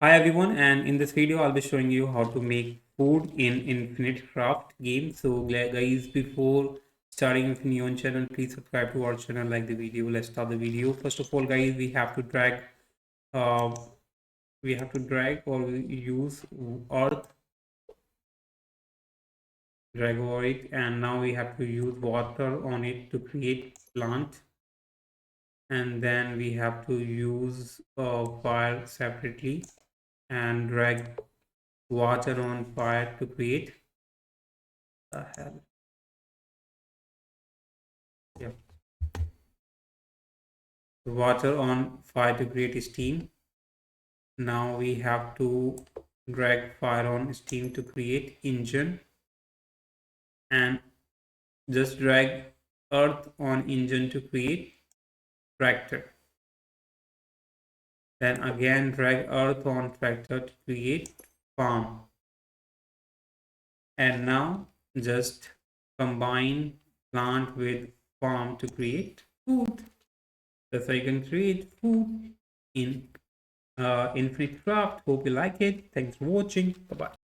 Hi everyone, and in this video I'll be showing you how to make food in Infinite Craft game. So guys, before starting with new on channel, please subscribe to our channel, like the video. Let's start the video. First of all, guys, uh we have to drag or use earth, drag over it, and now we have to use water on it to create plant, and then we have to use fire separately and drag water on fire to create the hell. Yeah, water on fire to create steam. Now we have to drag fire on steam to create engine, and just drag earth on engine to create tractor. Then again drag earth on tractor to create farm. And now just combine plant with farm to create food. That's how you can create food in Infinite Craft. Hope you like it. Thanks for watching. Bye bye.